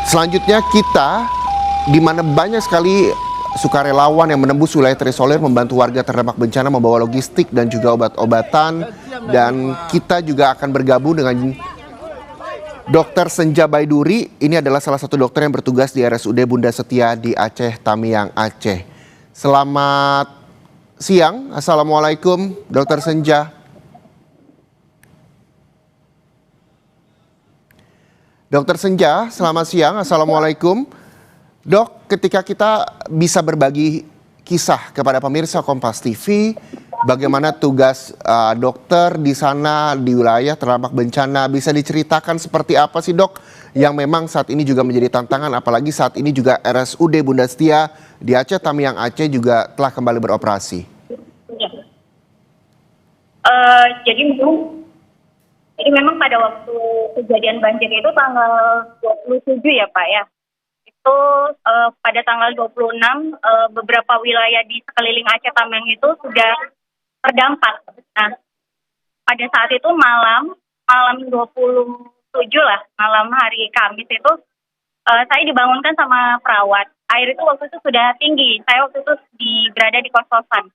Selanjutnya kita, di mana banyak sekali sukarelawan yang menembus wilayah terisolir membantu warga terdampak bencana membawa logistik dan juga obat-obatan. Dan kita juga akan bergabung dengan Dr. Senja Baiduri. Ini adalah salah satu dokter yang bertugas di RSUD Bunda Setia di Aceh, Tamiang, Aceh. Selamat siang, Assalamualaikum Dr. Senja. Dr. Senja, selamat siang, Assalamualaikum. Dok, ketika kita bisa berbagi kisah kepada pemirsa Kompas TV, bagaimana tugas dokter di sana di wilayah terdampak bencana, bisa diceritakan seperti apa sih dok yang memang saat ini juga menjadi tantangan, apalagi saat ini juga RSUD Bunda Setia di Aceh, Tamiang, Aceh juga telah kembali beroperasi. Ya. Jadi memang pada waktu kejadian banjir itu tanggal 27 ya Pak ya. Itu pada tanggal 26 beberapa wilayah di sekeliling Aceh Tamiang itu sudah terdampak. Nah, pada saat itu malam 27 lah, malam hari Kamis itu saya dibangunkan sama perawat. Air itu waktu itu sudah tinggi. Saya waktu itu berada di kos-kosan.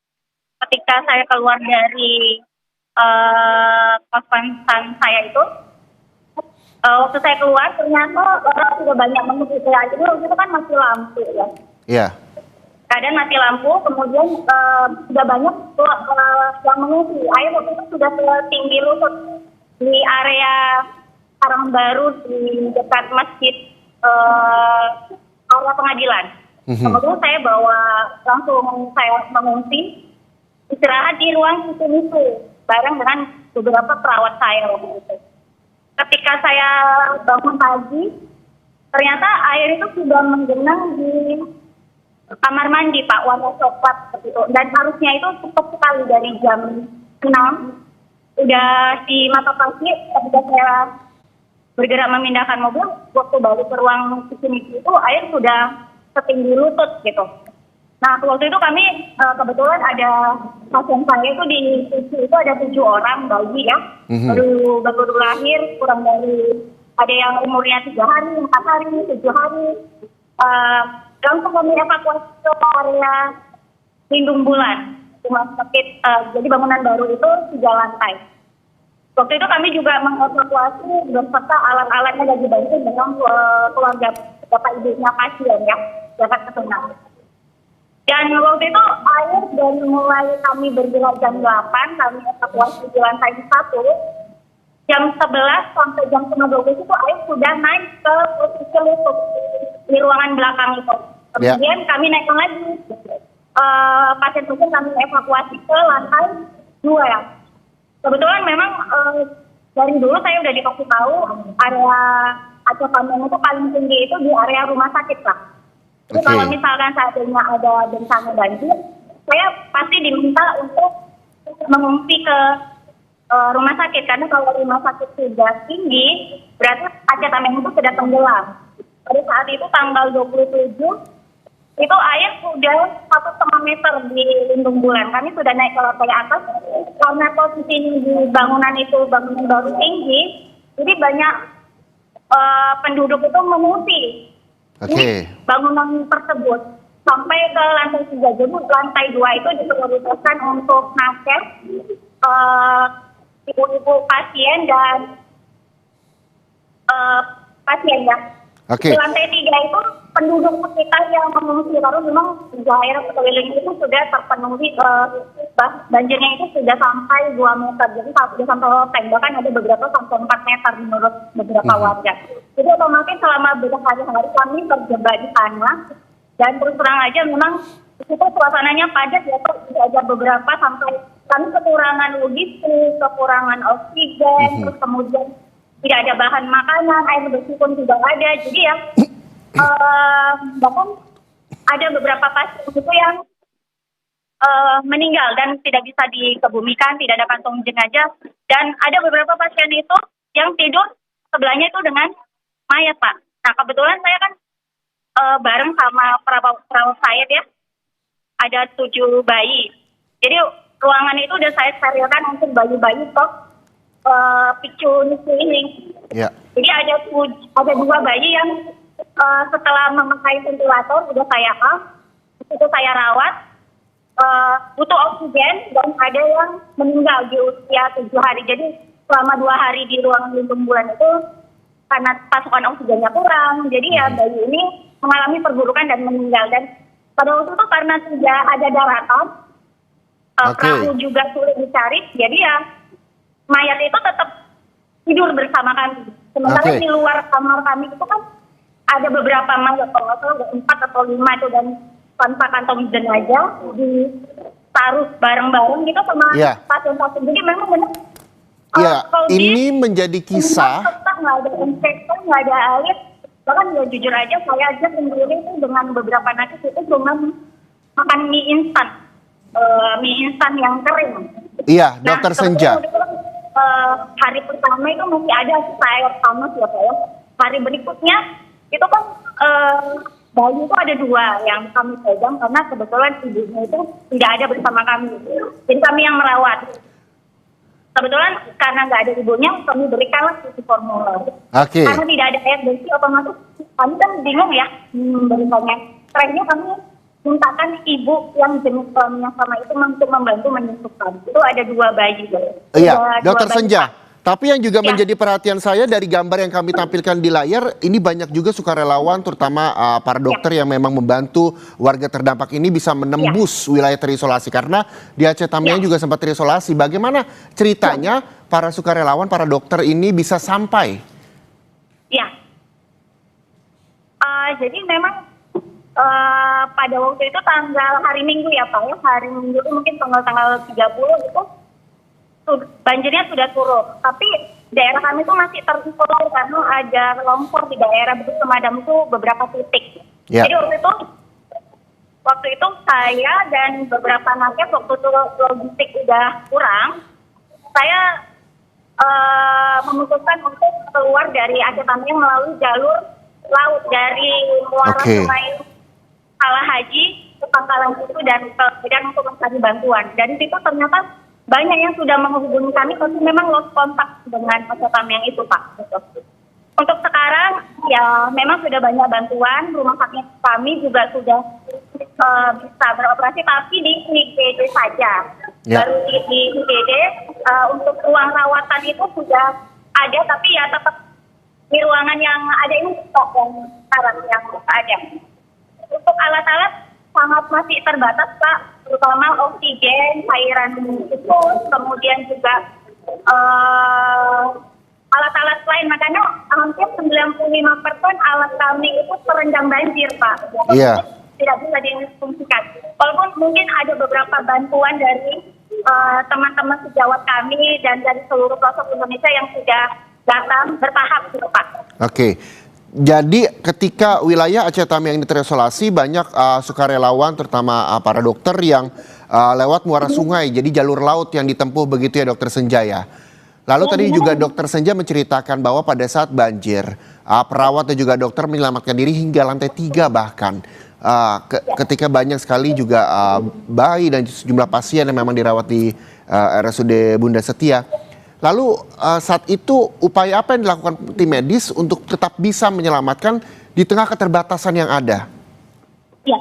Ketika saya keluar dari kos-kosan saya itu, waktu saya keluar ternyata orang sudah banyak mengungsi. Jadi waktu itu kan masih lampu ya. Iya. Yeah. Keadaan mati lampu, kemudian sudah banyak yang mengungsi. Air waktu itu sudah setinggi lutut di area Karangbaru di dekat masjid area pengadilan. Kemudian saya langsung mengungsi, istirahat di ruang itu bareng dengan beberapa perawat saya waktu itu. Ketika saya bangun pagi, ternyata air itu sudah menggenang di kamar mandi Pak, warna coklat seperti itu. Dan arusnya itu cepat sekali dari jam 6. Udah di mata pagi ketika saya bergerak memindahkan mobil, waktu balik ke ruang sini itu air sudah setinggi lutut gitu. Nah, waktu itu kami kebetulan ada pasien saya itu di ICU itu ada 7 orang bayi ya, baru lahir, kurang dari ada yang umurnya 3 hari, 4 hari, 7 hari. Langsung kami evakuasi ke area lindung bulan, rumah sakit. Jadi bangunan baru itu 3 lantai. Waktu itu kami juga mengevakuasi beserta alat-alatnya dan dibantu dengan keluarga bapak ibunya pasien ya, dapat kesenangan. Dan waktu itu air dari mulai kami bergerak jam 8, kami evakuasi di lantai 1, jam 11 sampai jam 12 itu air sudah naik ke posisi lutut di ruangan belakang itu. Kemudian kami naikkan lagi, pasien-pasien kami evakuasi ke lantai 2 ya. Kebetulan memang dari dulu saya udah dikasih tahu area Aceh Tamiang itu paling tinggi itu di area rumah sakit lah. Jadi kalau misalkan saatnya ada bencana banjir, saya pasti diminta untuk mengungsi ke rumah sakit. Karena kalau rumah sakit sudah tinggi, berarti Aceh Tamiang itu sudah tenggelam. Pada saat itu tanggal 27, itu air sudah 1,5 meter di lindung bulan. Kami sudah naik ke lantai atas. Karena posisi di bangunan itu bangunan baru tinggi, jadi banyak penduduk itu mengungsi. Bangunan tersebut sampai ke lantai 3. Jadi lantai 2 itu diprioritaskan untuk nakes, ibu-ibu pasien dan pasien ya. Di lantai 3 itu penduduk sekitar yang mengungsi, baru memang daerah sekeliling itu sudah terpenuhi, banjirnya itu sudah sampai 2 meter, jadi sudah sampai loteng, bahkan ada beberapa sampai 4 meter menurut beberapa warga. Jadi otomatis selama berhari-hari kami terjebak di sana, dan terus terang aja memang itu suasananya padat ya, ada beberapa sampai kami kekurangan logistik, kekurangan oksigen, terus kemudian tidak ada bahan makanan, air bersih pun tidak ada, jadi ya bahkan ada beberapa pasien itu yang meninggal dan tidak bisa dikebumikan, tidak ada kantung jenazah, dan ada beberapa pasien itu yang tidur sebelahnya itu dengan mayat Pak. Nah kebetulan saya kan bareng sama perawat saya ya, ada 7 bayi, jadi ruangan itu udah saya sterilkan untuk bayi-bayi kok picu ini. Jadi ada 2 bayi yang setelah memakai ventilator udah saya itu saya rawat, butuh oksigen dan ada yang meninggal di usia 7 hari. Jadi selama 2 hari di ruangan lindung bulan itu karena pasokan oksigennya kurang, jadi ya bayi ini mengalami perburukan dan meninggal. Dan pada waktu itu karena tidak ada daratan, perahu juga sulit dicari, jadi ya mayat itu tetap tidur bersama kami. Sementara di luar kamar kami itu kan ada beberapa mayat, kalau nggak salah ada 4 atau 5 itu, dan tanpa kantong jenazah ditaruh bareng-bareng gitu sama pasien-pasien. Jadi memang benar. Ini menjadi kisah. Nggak ada inspektor, nggak ada alit. Bahkan ya jujur aja saya aja sendiri itu dengan beberapa nakes itu cuma makan mie instan yang kering. Iya, Dokter Senja. Hari pertama itu masih ada air panas ya Pak ya. Hari berikutnya itu kan bayi itu ada 2 yang kami pegang karena kebetulan ibunya itu tidak ada bersama kami. Jadi kami yang merawat. Kebetulan karena nggak ada ibunya, kami berikanlah susu formula. Karena tidak ada air bersih, otomatis kami kan bingung ya berikannya. Terakhirnya kami mintakan ibu yang jenis kelamin yang sama itu untuk membantu menyusukan. Itu ada 2 bayi. Iya, Dokter Senja. Tapi yang juga menjadi perhatian saya dari gambar yang kami tampilkan di layar, ini banyak juga sukarelawan, terutama para dokter yang memang membantu warga terdampak ini bisa menembus wilayah terisolasi. Karena di Aceh Tamiang juga sempat terisolasi. Bagaimana ceritanya para sukarelawan, para dokter ini bisa sampai? Ya, jadi memang pada waktu itu tanggal hari Minggu ya Pak ya, hari Minggu itu mungkin tanggal 30 itu banjirnya sudah turun, tapi daerah kami itu masih terisolir karena ada longsor di daerah Bukit Pemadam itu beberapa titik. Jadi waktu itu saya dan beberapa nakes waktu itu logistik udah kurang, saya memutuskan untuk keluar dari Aceh Tamiang melalui jalur laut dari Muara Sungai Salah Haji ke Pangkalan Batu dan untuk mencari bantuan. Dan itu ternyata banyak yang sudah menghubungi kami, tapi memang lost kontak dengan Aceh Tamiang itu Pak. Untuk sekarang ya memang sudah banyak bantuan, rumah sakit kami juga sudah bisa beroperasi, tapi di IGD saja. Baru di IGD untuk ruang rawatan itu sudah ada, tapi ya tetap di ruangan yang ada ini stok yang sekarang yang ada. Untuk alat-alat sangat masih terbatas Pak, terutama oksigen, cairan infus, kemudian juga alat-alat lain. Makanya hampir 95% alat kami itu terendam banjir Pak. Tidak bisa difungsikan. Walaupun mungkin ada beberapa bantuan dari teman-teman sejawat kami dan dari seluruh pelosok Indonesia yang sudah datang bertahap gitu Pak. Jadi ketika wilayah Aceh Tamiang ini terisolasi, banyak sukarelawan terutama para dokter yang lewat muara sungai, jadi jalur laut yang ditempuh begitu ya Dokter Senja ya. Lalu tadi juga Dokter Senja menceritakan bahwa pada saat banjir, perawat dan juga dokter menyelamatkan diri hingga lantai 3 bahkan. Ketika banyak sekali juga bayi dan sejumlah pasien yang memang dirawat di RSUD Bunda Setia. Lalu saat itu upaya apa yang dilakukan tim medis untuk tetap bisa menyelamatkan di tengah keterbatasan yang ada? Ya,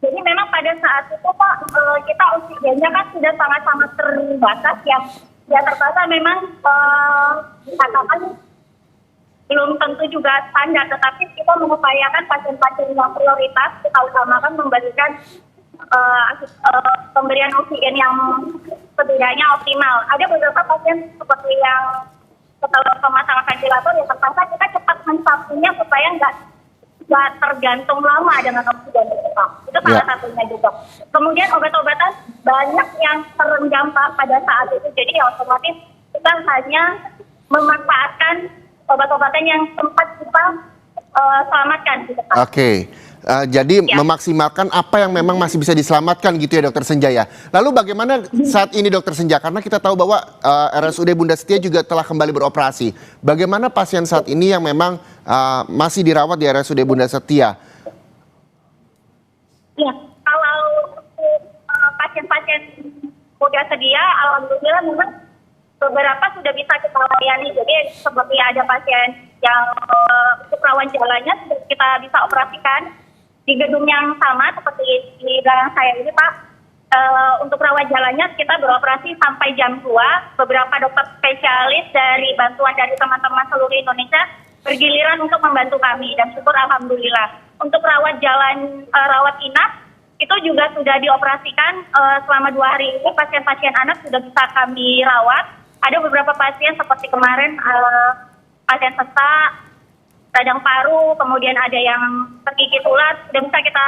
jadi memang pada saat itu Pak, kita oksigennya kan sudah sangat-sangat terbatas ya. Ya terbatas memang katakan belum tentu juga standar, tetapi kita mengupayakan pasien-pasien yang prioritas, kita utamakan memberikan pemberian oksigen yang setidaknya optimal. Ada beberapa pasien seperti yang setelah pemasangan ventilator ya terpaksa kita cepat mensapunya supaya nggak tergantung lama dengan oksigen itu. Itu salah satunya juga. Kemudian obat-obatan banyak yang terendam pada saat itu. Jadi ya otomatis kita hanya memanfaatkan obat-obatan yang sempat kita selamatkan gitu Pak. Jadi memaksimalkan apa yang memang masih bisa diselamatkan gitu ya Dokter Senja ya. Lalu bagaimana saat ini Dokter Senja? Karena kita tahu bahwa RSUD Bunda Setia juga telah kembali beroperasi. Bagaimana pasien saat ini yang memang masih dirawat di RSUD Bunda Setia? Ya, kalau pasien-pasien Bunda Setia, alhamdulillah memang beberapa sudah bisa kita layani. Jadi seperti ada pasien yang untuk rawan jalannya sudah kita bisa operasikan di gedung yang sama seperti di belakang saya ini, Pak. Untuk rawat jalannya kita beroperasi sampai jam 2. Beberapa dokter spesialis dari bantuan dari teman-teman seluruh Indonesia bergiliran untuk membantu kami dan syukur alhamdulillah. Untuk rawat jalan, rawat inap itu juga sudah dioperasikan selama 2 hari ini. Pasien-pasien anak sudah bisa kami rawat. Ada beberapa pasien seperti kemarin pasien sesak, radang paru, kemudian ada yang tergigit ular, sudah bisa kita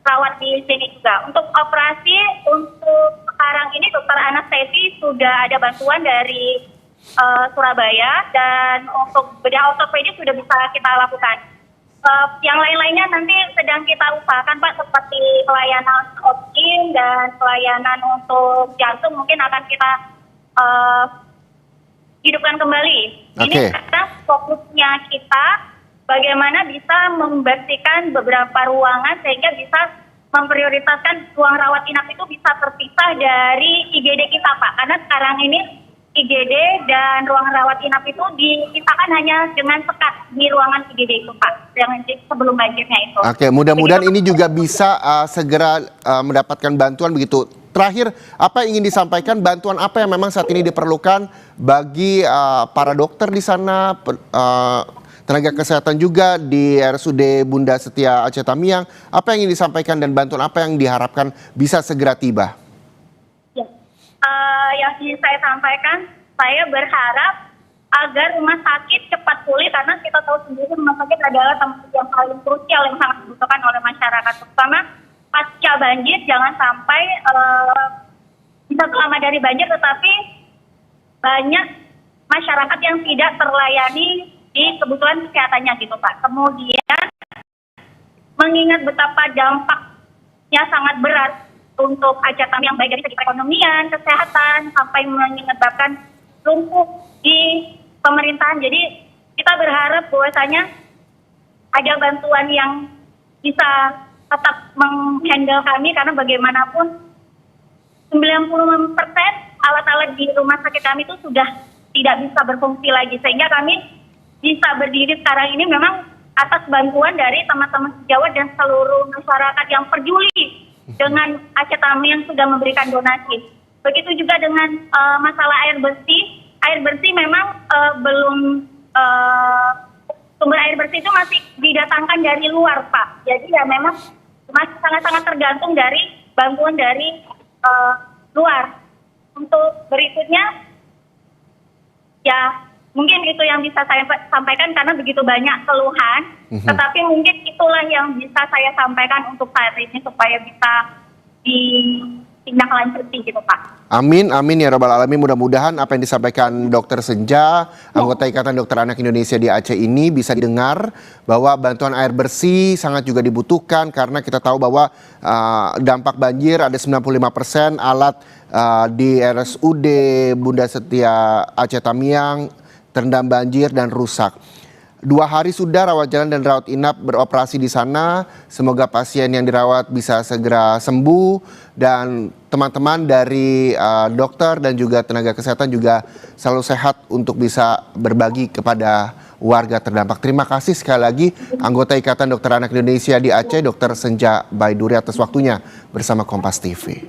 rawat di sini juga. Untuk operasi untuk sekarang ini dokter anestesi sudah ada bantuan dari Surabaya dan untuk bedah ortopedi sudah bisa kita lakukan. Yang lain-lainnya nanti sedang kita usahakan, Pak, seperti pelayanan oksigen dan pelayanan untuk jantung mungkin akan kita hidupkan kembali. Oke. Ini karena fokusnya kita bagaimana bisa membersihkan beberapa ruangan sehingga bisa memprioritaskan ruang rawat inap itu bisa terpisah dari IGD kita, Pak. Karena sekarang ini IGD dan ruang rawat inap itu dipisahkan hanya dengan sekat di ruangan IGD itu, Pak, yang sebelum banjirnya itu. Oke, mudah-mudahan ini juga bisa segera mendapatkan bantuan begitu. Terakhir, apa yang ingin disampaikan, bantuan apa yang memang saat ini diperlukan bagi para dokter di sana, tenaga kesehatan juga di RSUD Bunda Setia Aceh Tamiang, apa yang ingin disampaikan dan bantuan apa yang diharapkan bisa segera tiba? Ya. Yang ingin saya sampaikan, saya berharap agar rumah sakit cepat pulih karena kita tahu sendiri rumah sakit adalah tempat yang paling krusial yang sangat dibutuhkan oleh masyarakat, terutama pasca banjir. Jangan sampai bisa selamat dari banjir, tetapi banyak masyarakat yang tidak terlayani di kebutuhan kesehatannya gitu, Pak. Kemudian mengingat betapa dampaknya sangat berat untuk Aceh Tamiang baik dari segi perekonomian, kesehatan, sampai menyebabkan lumpuh di pemerintahan. Jadi kita berharap bahwasanya ada bantuan yang bisa tetap menghandle kami karena bagaimanapun 90% alat-alat di rumah sakit kami itu sudah tidak bisa berfungsi lagi, sehingga kami bisa berdiri sekarang ini memang atas bantuan dari teman-teman sejawat dan seluruh masyarakat yang peduli dengan Aceh Tamiang yang sudah memberikan donasi. Begitu juga dengan masalah air bersih. Air bersih memang sumber air bersih itu masih didatangkan dari luar, Pak. Jadi ya memang masih sangat-sangat tergantung dari bantuan dari luar. Untuk berikutnya, ya mungkin itu yang bisa saya sampaikan karena begitu banyak keluhan. Tetapi mungkin itulah yang bisa saya sampaikan untuk saat ini supaya bisa ditindaklanjuti gitu, Pak. Amin, amin ya Rabbal Alamin. Mudah-mudahan apa yang disampaikan Dr. Senja, anggota Ikatan Dokter Anak Indonesia di Aceh ini bisa didengar bahwa bantuan air bersih sangat juga dibutuhkan karena kita tahu bahwa dampak banjir ada 95% alat di RSUD Bunda Setia Aceh Tamiang terendam banjir dan rusak. 2 hari sudah rawat jalan dan rawat inap beroperasi di sana. Semoga pasien yang dirawat bisa segera sembuh dan teman-teman dari dokter dan juga tenaga kesehatan juga selalu sehat untuk bisa berbagi kepada warga terdampak. Terima kasih sekali lagi anggota Ikatan Dokter Anak Indonesia di Aceh, Dr. Senja Baiduri atas waktunya bersama Kompas TV.